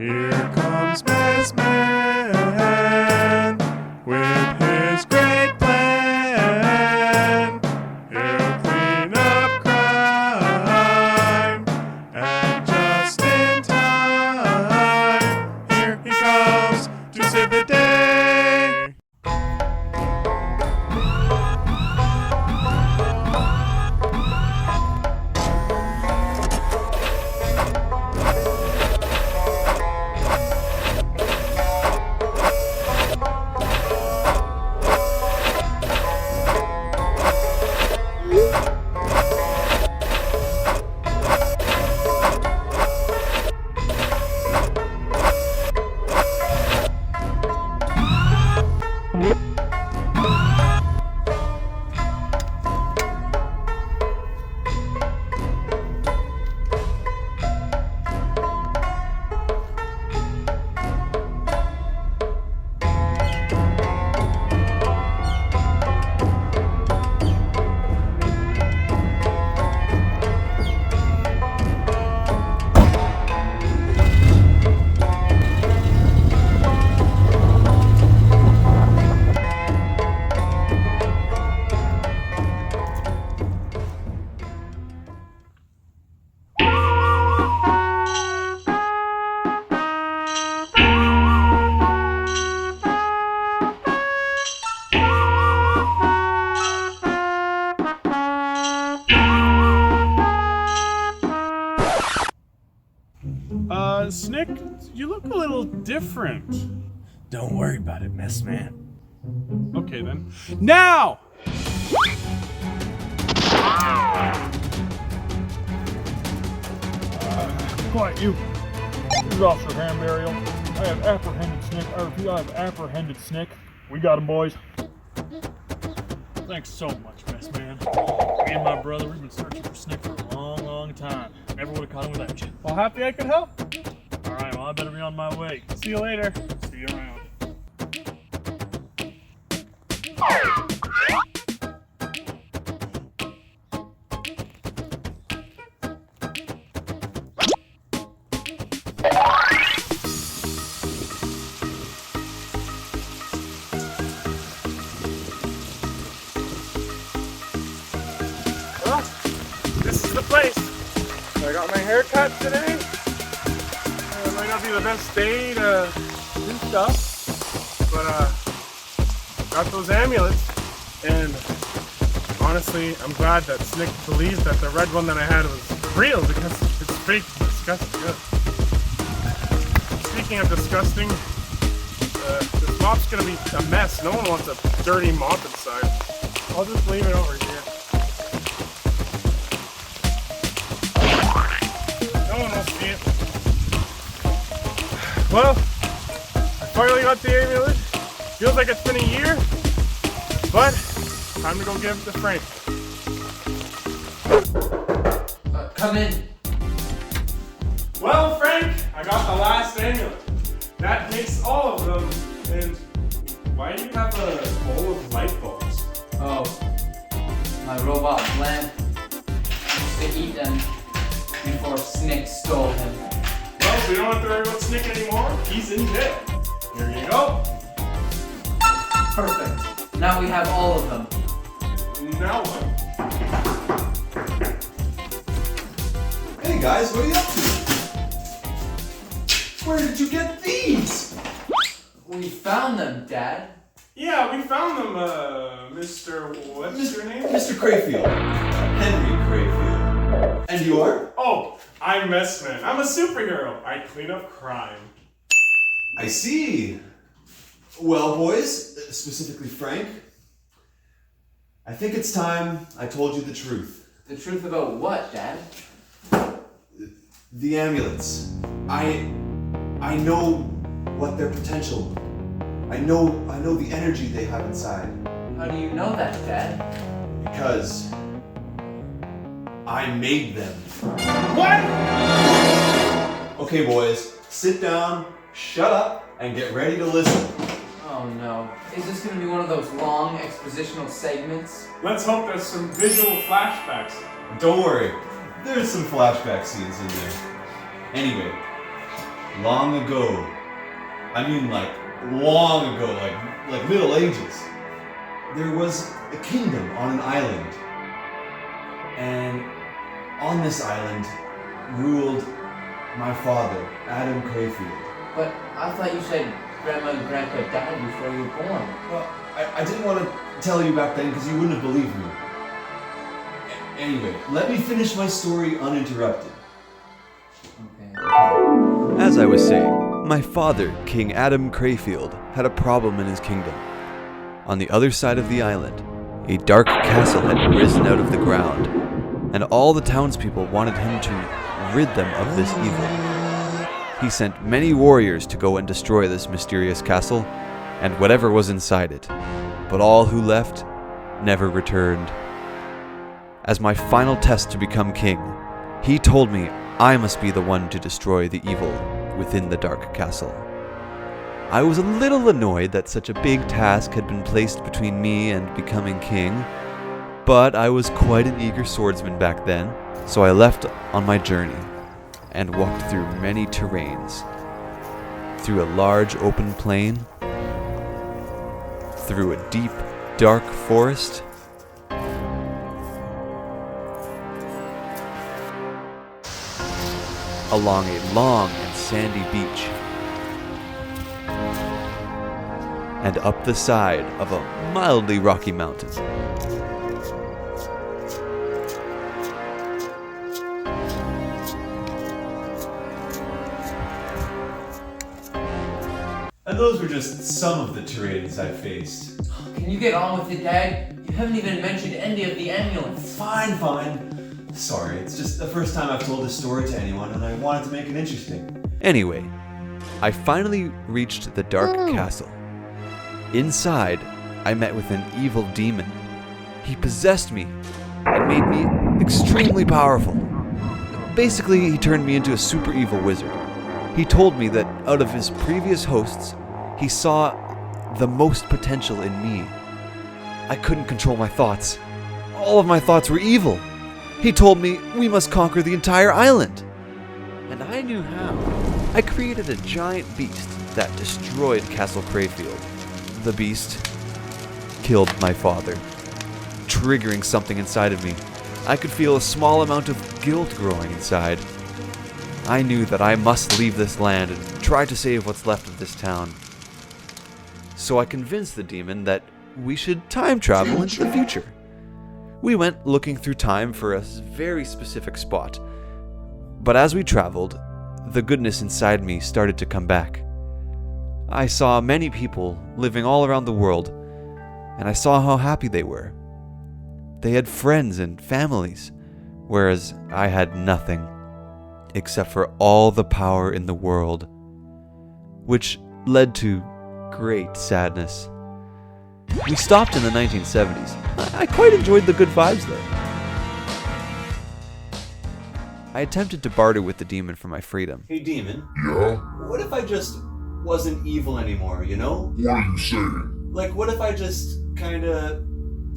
Here comes Mess Man with his great plan. He'll clean up crime, and just in time, here he comes to save the day. Snick, you look a little different. Don't worry about it, Mess Man. Okay then. Now! Quiet, you. This is Officer Hanburial. I have apprehended Snick. I repeat, I have apprehended Snick. We got him, boys. Thanks so much, Mess Man. Me and my brother, we've been searching for Snick for a long, long time. Never would have caught him without you. Well, happy I could help. Alright, well, I better be on my way. See you later. See you around. Well, this is the place. I got my hair cut today. It might not be the best day to do stuff, but got those amulets, and honestly, I'm glad that Snick believed that the red one that I had was real, because it's fake and disgusting. Ugh. Speaking of disgusting, this mop's gonna be a mess. No one wants a dirty mop inside. I'll just leave it over here. No one will see it. Well, I finally got the amulet. Feels like it's been a year, but time to go give it to Frank. Come in. Well, Frank, I got the last amulet. That makes all of them. And why do you have a bowl of light bulbs? Oh, my robot lamp used to eat them before Snick stole him. Well, we don't have to worry about Snick anymore. He's in jail. Here you go. Perfect. Now we have all of them. Now what? Hey guys, what are you up to? Where did you get these? We found them, Dad. Yeah, we found them, Mr. What's your name? Mr. Crayfield. Henry Crayfield. And you are? Oh, I'm Messman. I'm a superhero. I clean up crime. I see. Well, boys, specifically Frank, I think it's time I told you the truth. The truth about what, Dad? The amulets. I know what their potential. I know the energy they have inside. How do you know that, Dad? Because I made them. What? Okay, boys, sit down, shut up, and get ready to listen. Oh no. Is this gonna be one of those long expositional segments? Let's hope there's some visual flashbacks. Don't worry, there's some flashback scenes in there. Anyway, long ago, I mean like long ago, like Middle Ages, there was a kingdom on an island. And on this island ruled my father, Adam Crayfield. But I thought you said Grandma and Grandpa died before you were born. Well, I didn't want to tell you back then because you wouldn't have believed me. Anyway, let me finish my story uninterrupted. Okay. As I was saying, my father, King Adam Crayfield, had a problem in his kingdom. On the other side of the island, a dark castle had risen out of the ground, and all the townspeople wanted him to rid them of this evil. He sent many warriors to go and destroy this mysterious castle, and whatever was inside it, but all who left never returned. As my final test to become king, he told me I must be the one to destroy the evil within the dark castle. I was a little annoyed that such a big task had been placed between me and becoming king, but I was quite an eager swordsman back then, so I left on my journey and walked through many terrains, through a large open plain, through a deep, dark forest, along a long and sandy beach, and up the side of a mildly rocky mountain. And those were just some of the terrains I faced. Can you get on with it, Dad? You haven't even mentioned any of the amulets. Fine. Sorry, it's just the first time I've told this story to anyone, and I wanted to make it interesting. Anyway, I finally reached the dark castle. Inside, I met with an evil demon. He possessed me and made me extremely powerful. Basically, he turned me into a super evil wizard. He told me that out of his previous hosts, he saw the most potential in me. I couldn't control my thoughts. All of my thoughts were evil. He told me we must conquer the entire island. And I knew how. I created a giant beast that destroyed Castle Crayfield. The beast killed my father, triggering something inside of me. I could feel a small amount of guilt growing inside. I knew that I must leave this land and try to save what's left of this town. So I convinced the demon that we should time travel into the future. We went looking through time for a very specific spot. But as we traveled, the goodness inside me started to come back. I saw many people living all around the world, and I saw how happy they were. They had friends and families, whereas I had nothing, except for all the power in the world, which led to great sadness. We stopped in the 1970s. I quite enjoyed the good vibes there. I attempted to barter with the demon for my freedom. Hey demon. Yeah? What if I just wasn't evil anymore, you know? What are you saying? Like, what if I just kinda,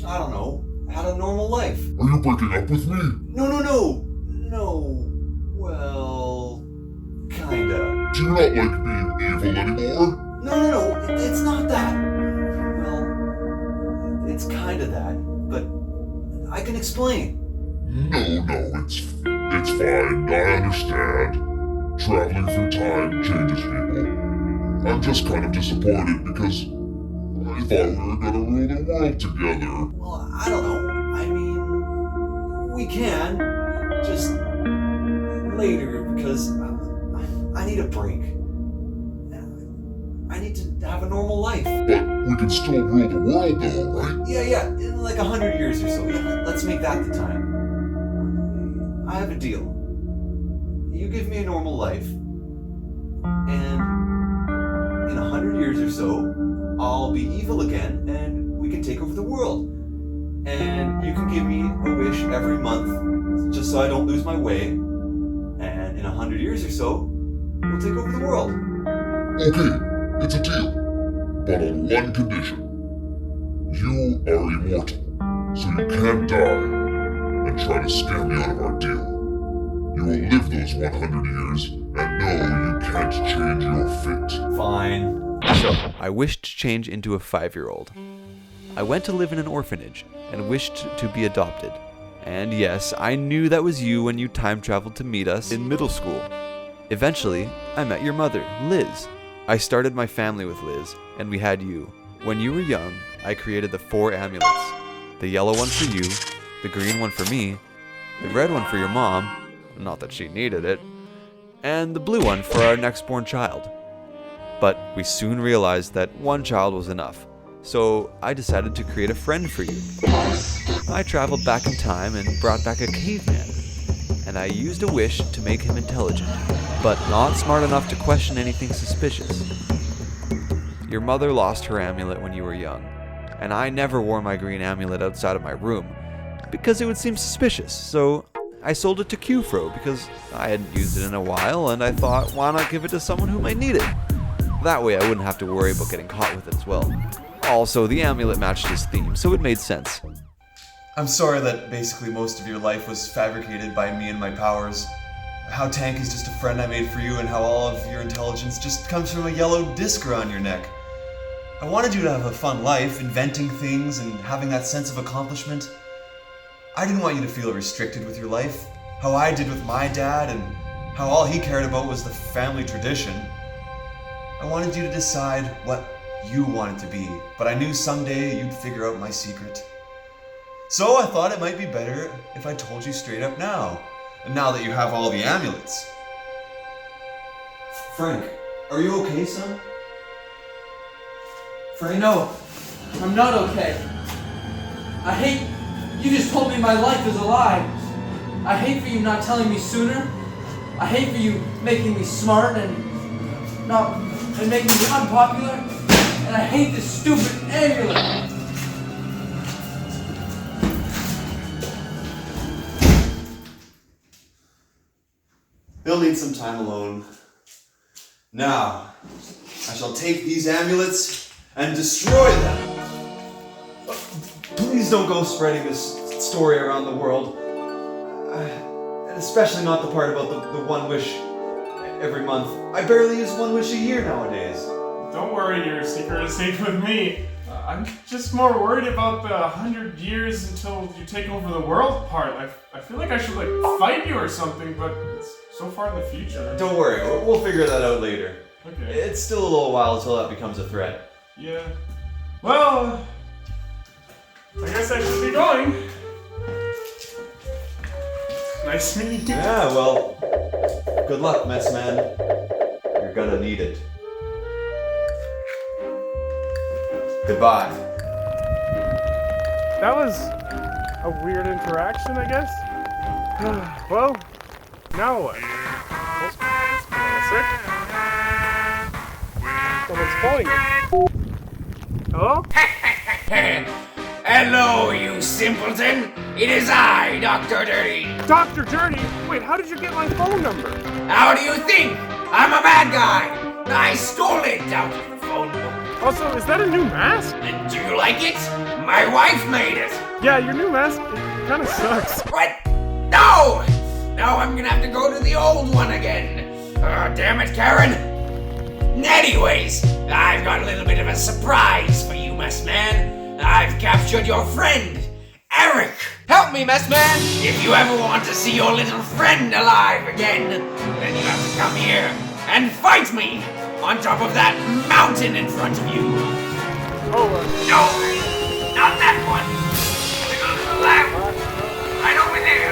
I don't know, had a normal life? Are you breaking up with me? No. Well, kinda. Do you not like being evil anymore? No, it's not that. Well, it's kinda that, but I can explain. No, it's fine. I understand. Traveling through time changes people. I'm just kind of disappointed because I thought we were gonna rule the world together. Well, I don't know. I mean, we can. Just later, because I need a break. I need to have a normal life. But we can still rule the world though, right? Yeah, in like 100 years or so. Yeah, let's make that the time. I have a deal. You give me a normal life, and in 100 years or so, I'll be evil again, and we can take over the world. And you can give me a wish every month, just so I don't lose my way. And in 100 years or so, we'll take over the world. Okay, it's a deal. But on one condition. You are immortal, so you can't die and try to scam me out of our deal. You will live those 100 years, and no, you can't change your fate. Fine. So, I wished to change into a 5-year-old. I went to live in an orphanage and wished to be adopted. And yes, I knew that was you when you time traveled to meet us in middle school. Eventually, I met your mother, Liz. I started my family with Liz, and we had you. When you were young, I created the 4 amulets. The yellow one for you, the green one for me, the red one for your mom, not that she needed it, and the blue one for our next born child. But we soon realized that one child was enough, so I decided to create a friend for you. I traveled back in time and brought back a caveman, and I used a wish to make him intelligent, but not smart enough to question anything suspicious. Your mother lost her amulet when you were young, and I never wore my green amulet outside of my room, because it would seem suspicious, so I sold it to Q-fro because I hadn't used it in a while, and I thought, why not give it to someone who might need it? That way I wouldn't have to worry about getting caught with it as well. Also, the amulet matched his theme, so it made sense. I'm sorry that basically most of your life was fabricated by me and my powers. How Tank is just a friend I made for you, and how all of your intelligence just comes from a yellow disc around your neck. I wanted you to have a fun life, inventing things and having that sense of accomplishment. I didn't want you to feel restricted with your life, how I did with my dad, and how all he cared about was the family tradition. I wanted you to decide what you wanted to be, but I knew someday you'd figure out my secret. So I thought it might be better if I told you straight up now that you have all the amulets. Frank, are you okay, son? Frank? No, I'm not okay. I hate you just told me my life is a lie. I hate for you not telling me sooner. I hate for you making me smart and making me unpopular. And I hate this stupid amulet. They'll need some time alone. Now, I shall take these amulets and destroy them. Please don't go spreading this story around the world. And especially not the part about the one wish every month. I barely use one wish a year nowadays. Don't worry, your secret is safe with me. I'm just more worried about the 100 years until you take over the world part. I feel like I should fight you or something, but it's so far in the future. Don't worry, we'll figure that out later. Okay. It's still a little while until that becomes a threat. Yeah. Well, I guess I should be going. Nice meeting you. Yeah, well, good luck, mess man. You're gonna need it. Goodbye. That was a weird interaction, I guess. Well, now what? Someone's calling me. Hello? Hello, you simpleton! It is I, Dr. Dirty! Dr. Dirty? Wait, how did you get my phone number? How do you think? I'm a bad guy! I stole it out of the phone book. Also, is that a new mask? And do you like it? My wife made it! Yeah, your new mask, it kind of sucks. What? No! Now I'm gonna have to go to the old one again. Damn it, Karen! Anyways, I've got a little bit of a surprise for you, mess man. I've captured your friend, Eric. Help me, mess man. If you ever want to see your little friend alive again, then you have to come here and fight me on top of that mountain in front of you. Oh, No, not that one. To go to the left. Right over there.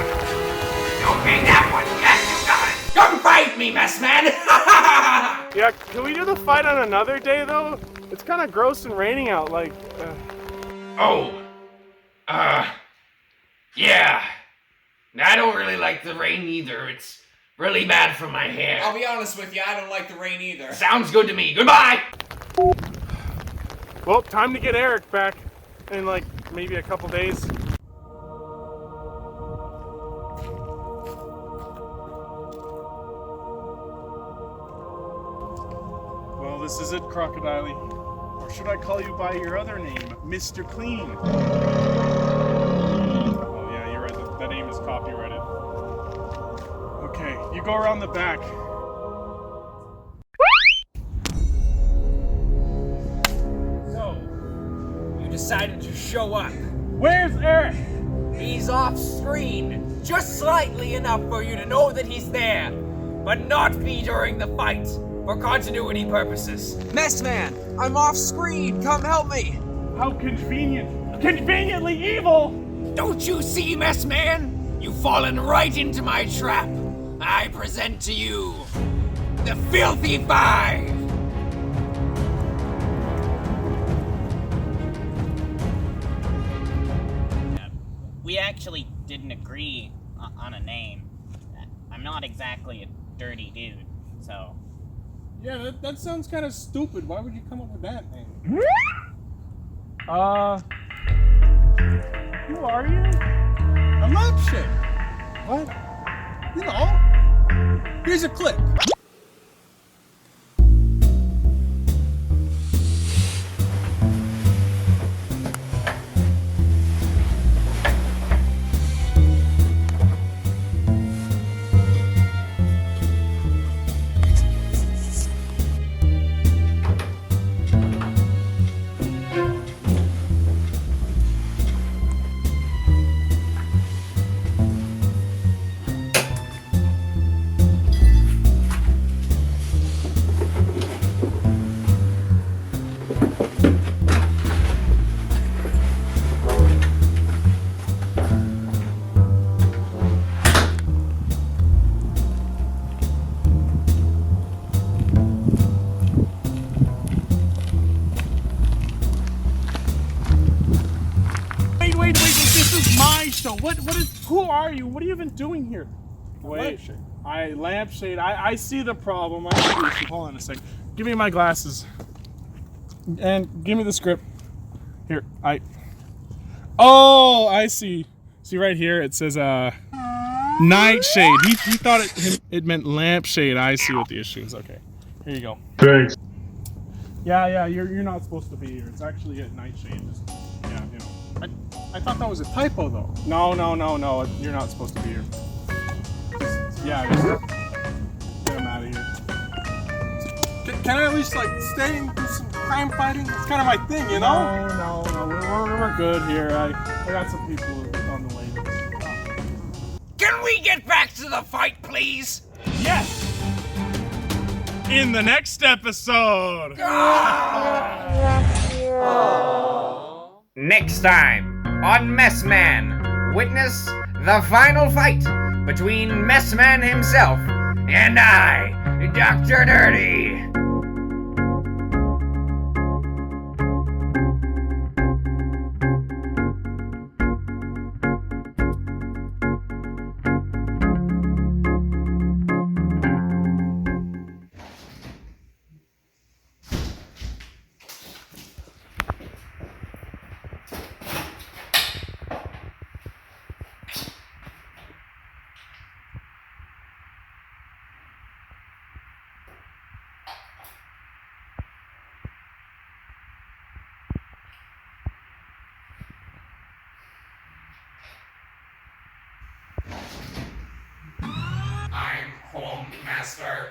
Okay, that one. Yes, you got it. Come fight me, mess man. yeah, can we do the fight on another day, though? It's kind of gross and raining out, Yeah. I don't really like the rain either. It's really bad for my hair. I'll be honest with you, I don't like the rain either. Sounds good to me. Goodbye! Well, time to get Eric back in, maybe a couple days. Well, this is it, Crocodile. Or should I call you by your other name, Mr. Clean? Oh yeah, you're right, that name is copyrighted. Okay, you go around the back. decided to show up. Where's Eric? He's off screen, just slightly enough for you to know that he's there, but not be during the fight, for continuity purposes. Messman, I'm off screen. Come help me. How convenient. Conveniently evil! Don't you see, mess man? You've fallen right into my trap. I present to you the Filthy Five. We actually didn't agree on a name. I'm not exactly a dirty dude, so... Yeah, that sounds kind of stupid. Why would you come up with that name? Who are you? A lampshade. What? You know. Here's a clip. Wait, this is my show. Who are you? What are you even doing here? Wait, lampshade. I see the problem. I see the issue. Hold on a sec. Give me my glasses. And give me the script. Here, Oh, I see. See right here, it says, nightshade. He thought it meant lampshade. I see what the issue is. Okay, here you go. Thanks. Yeah, you're not supposed to be here. It's actually a nightshade. Just, yeah, you know. I thought that was a typo, though. No, you're not supposed to be here. Just get him out of here. Can I at least, like, stay and do some crime fighting? It's kind of my thing, you know? No, we're good here. I got some people on the way. Can we get back to the fight, please? Yes! In the next episode! Next time on Messman, witness the final fight between Messman himself and I, Dr. Dirty. I'm Home Master.